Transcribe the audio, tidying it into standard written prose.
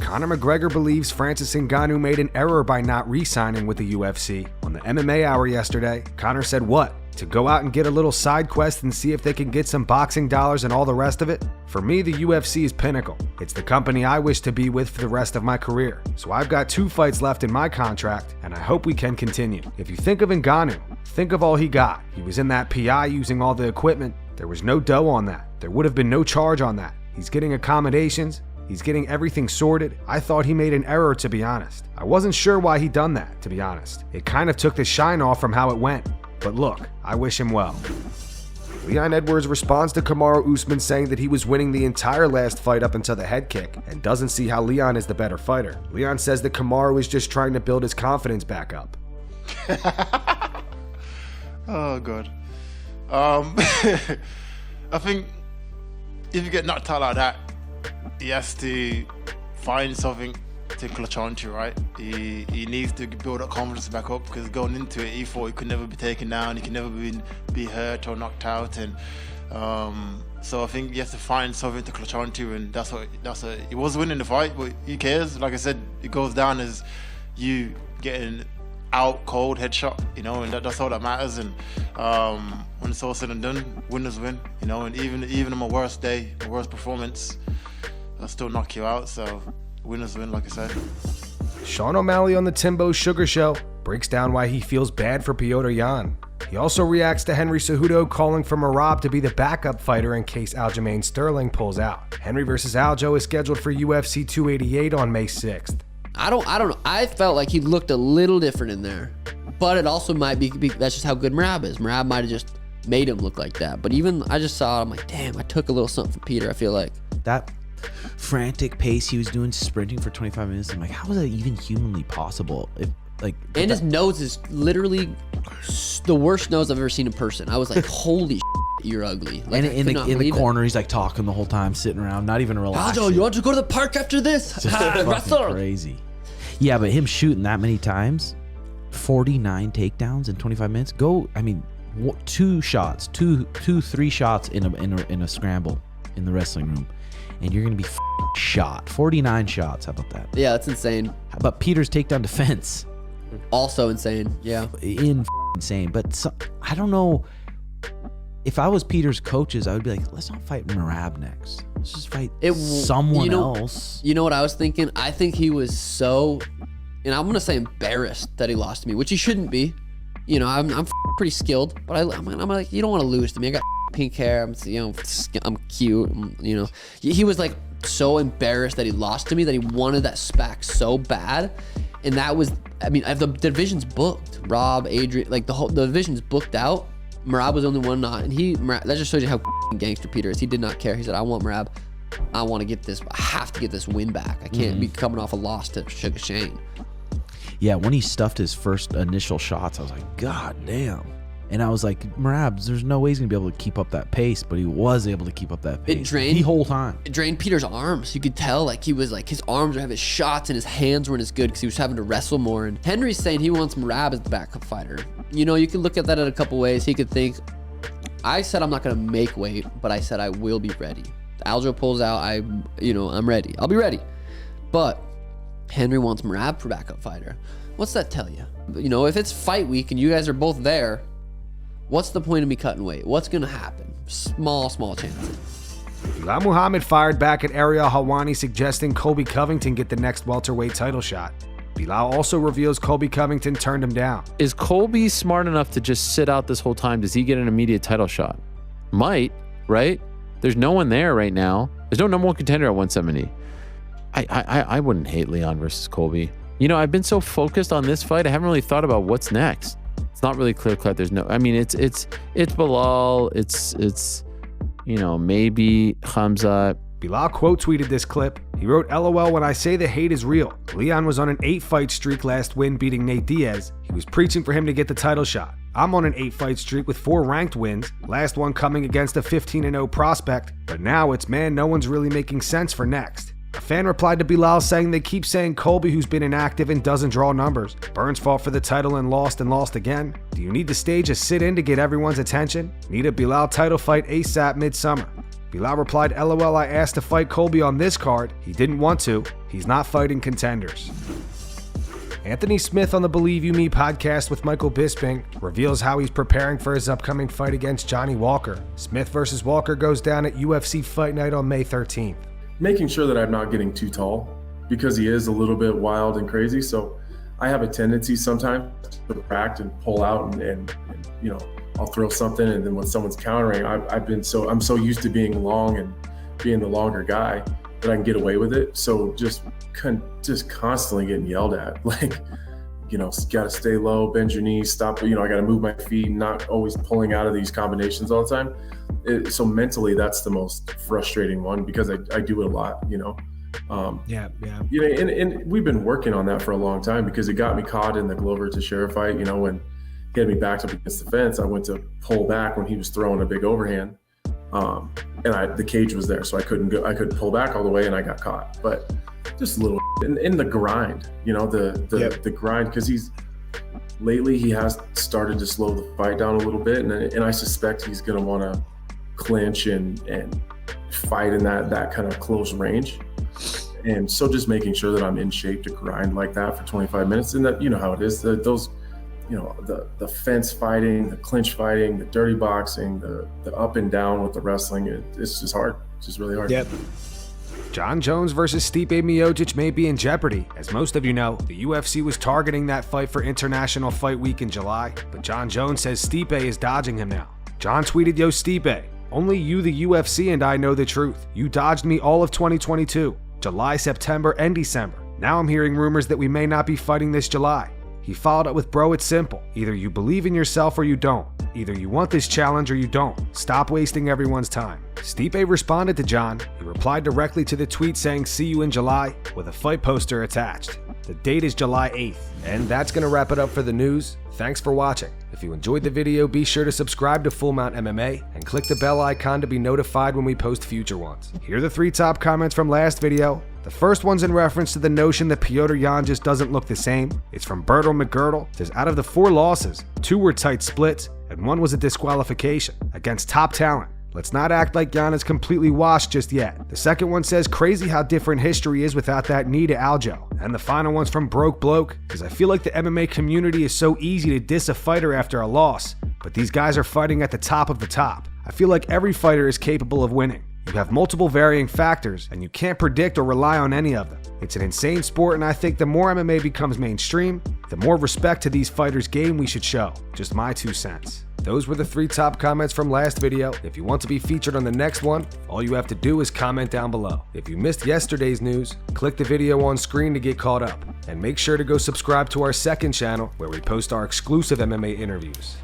Conor McGregor believes Francis Ngannou made an error by not re-signing with the UFC. On the MMA Hour yesterday, Conor said what? To go out and get a little side quest and see if they can get some boxing dollars and all the rest of it? For me, the UFC is pinnacle. It's the company I wish to be with for the rest of my career. So I've got 2 fights left in my contract, and I hope we can continue. If you think of Ngannou, think of all he got. He was in that PI using all the equipment. There was no dough on that. There would have been no charge on that. He's getting accommodations. He's getting everything sorted. I thought he made an error, to be honest. I wasn't sure why he done that, to be honest. It kind of took the shine off from how it went. But look, I wish him well. Leon Edwards responds to Kamaru Usman saying that he was winning the entire last fight up until the head kick and doesn't see how Leon is the better fighter. Leon says that Kamaru is just trying to build his confidence back up. Oh, God. I think if you get knocked out like that, he has to find something to clutch onto, right? He needs to build that confidence back up, because going into it, he thought he could never be taken down, he could never be hurt or knocked out, and so I think he has to find something to clutch onto, and that's what he was winning the fight, but who cares? Like I said, it goes down as you getting out cold headshot, and that's all that matters. And when it's all said and done, winners win, and even on my worst day, my worst performance, I'll still knock you out. So winners win, like I said. Sean O'Malley on the Timbo Sugar Show breaks down why he feels bad for Petr Yan. He also reacts to Henry Cejudo calling for Merab to be the backup fighter in case Aljamain Sterling pulls out. Henry versus Aljo is scheduled for UFC 288 on May 6th. I don't know. I felt like he looked a little different in there, but it also might be that's just how good Merab is. Merab might have just made him look like that. But even I just saw it, I'm like, damn, I took a little something from Peter. I feel like that frantic pace he was doing, sprinting for 25 minutes. I'm like, how is that even humanly possible? And his nose is literally the worst nose I've ever seen in person. I was like, holy shit, you're ugly. Like, and in the corner, he's like talking the whole time, sitting around, not even relaxing. Aljo, you want to go to the park after this? Just fucking crazy. Yeah, but him shooting that many times, 49 takedowns in 25 minutes. Two shots, three shots in a scramble in the wrestling room, and you're gonna be shot. 49 shots. How about that? Yeah, that's insane. How about Peter's takedown defense? Also insane. Yeah, insane. But I don't know. If I was Peter's coaches, I would be like, let's not fight Merab next. Let's just fight someone else. You know what I was thinking? I think he was so, and I'm gonna say embarrassed that he lost to me, which he shouldn't be. I'm pretty skilled, but I'm like, you don't want to lose to me. I got pink hair. I'm cute. He was like so embarrassed that he lost to me that he wanted that SPAC so bad, and that was, the division's booked. Rob, Adrian, like the division's booked out. Merab was the only one not, and that just shows you how gangster Peter is. He did not care. He said, I want Merab. I want to get this. I have to get this win back. I can't be coming off a loss to Sugar Shane. Yeah, when he stuffed his first initial shots, I was like, God damn. And I was like, Merab, there's no way he's going to be able to keep up that pace, but he was able to keep up that pace the whole time. It drained Peter's arms. You could tell, like, he was like, his arms were having shots and his hands weren't as good because he was having to wrestle more. And Henry's saying he wants Merab as the backup fighter. You can look at that in a couple ways. He could think, I said I'm not going to make weight, but I said I will be ready. If Aljo pulls out, I'm ready. I'll be ready. But Henry wants Merab for backup fighter. What's that tell you? If it's fight week and you guys are both there, what's the point of me cutting weight? What's going to happen? Small chances. Belal Muhammad fired back at Ariel Helwani, suggesting Colby Covington get the next welterweight title shot. Belal also reveals Colby Covington turned him down. Is Colby smart enough to just sit out this whole time? Does he get an immediate title shot? Might, right? There's no one there right now. There's no number one contender at 170. I wouldn't hate Leon versus Colby. I've been so focused on this fight, I haven't really thought about what's next. It's not really clear cut. There's no, it's Belal. It's maybe Hamza. Belal quote tweeted this clip. He wrote, LOL, when I say the hate is real. Leon was on an 8-fight streak last win, beating Nate Diaz. He was preaching for him to get the title shot. I'm on an 8-fight streak with 4 ranked wins, last one coming against a 15-0 prospect, but now it's no one's really making sense for next. A fan replied to Belal saying they keep saying Colby, who's been inactive and doesn't draw numbers. Burns fought for the title and lost again. Do you need to stage a sit-in to get everyone's attention? Need a Belal title fight ASAP midsummer. Belal replied, LOL, I asked to fight Colby on this card. He didn't want to. He's not fighting contenders. Anthony Smith on the Believe You Me podcast with Michael Bisping reveals how he's preparing for his upcoming fight against Johnny Walker. Smith versus Walker goes down at UFC Fight Night on May 13th. Making sure that I'm not getting too tall because he is a little bit wild and crazy. So I have a tendency sometimes to react and pull out and you know, I'll throw something, and then when someone's countering, I'm so used to being long and being the longer guy that I can get away with it. So just constantly getting yelled at, like, you know, got to stay low, bend your knees, stop. You know, I got to move my feet, not always pulling out of these combinations all the time. So mentally, that's the most frustrating one because I do it a lot. You know. Yeah. You know, and we've been working on that for a long time because it got me caught in the Glover Teixeira fight. You know, when he had me backed up against the fence, I went to pull back when he was throwing a big overhand, and the cage was there, so I couldn't pull back all the way, and I got caught. But just a little in the grind, you know, the grind, because lately he has started to slow the fight down a little bit, and I suspect he's going to want to clinch and fight in that kind of close range. And so just making sure that I'm in shape to grind like that for 25 minutes, and that, you know how it is, those, you know, the fence fighting, the clinch fighting, the dirty boxing, the up and down with the wrestling, it's just hard. It's just really hard. Yep. Jon Jones versus Stipe Miocic may be in jeopardy. As most of you know, the UFC was targeting that fight for International Fight Week in July, but Jon Jones says Stipe is dodging him now. Jon tweeted, "Yo Stipe, only you, the UFC, and I know the truth. You dodged me all of 2022, July, September, and December. Now I'm hearing rumors that we may not be fighting this July." He followed up with, "Bro, it's simple. Either you believe in yourself or you don't. Either you want this challenge or you don't. Stop wasting everyone's time." Stipe responded to Jon. He replied directly to the tweet saying, "See you in July," with a fight poster attached. The date is July 8th. And that's going to wrap it up for the news. Thanks for watching. If you enjoyed the video, be sure to subscribe to Full Mount MMA and click the bell icon to be notified when we post future ones. Here are the 3 top comments from last video. The first one's in reference to the notion that Petr Yan just doesn't look the same. It's from Bertel McGirdle. Says, out of the 4 losses, 2 were tight splits and 1 was a disqualification against top talent. Let's not act like Yan is completely washed just yet. The second one says, crazy how different history is without that knee to Aljo. And the final one's from Broke Bloke, because I feel like the MMA community is so easy to diss a fighter after a loss, but these guys are fighting at the top of the top. I feel like every fighter is capable of winning. You have multiple varying factors, and you can't predict or rely on any of them. It's an insane sport, and I think the more MMA becomes mainstream, the more respect to these fighters' game we should show. Just my 2 cents. Those were the 3 top comments from last video. If you want to be featured on the next one, all you have to do is comment down below. If you missed yesterday's news, click the video on screen to get caught up. And make sure to go subscribe to our second channel where we post our exclusive MMA interviews.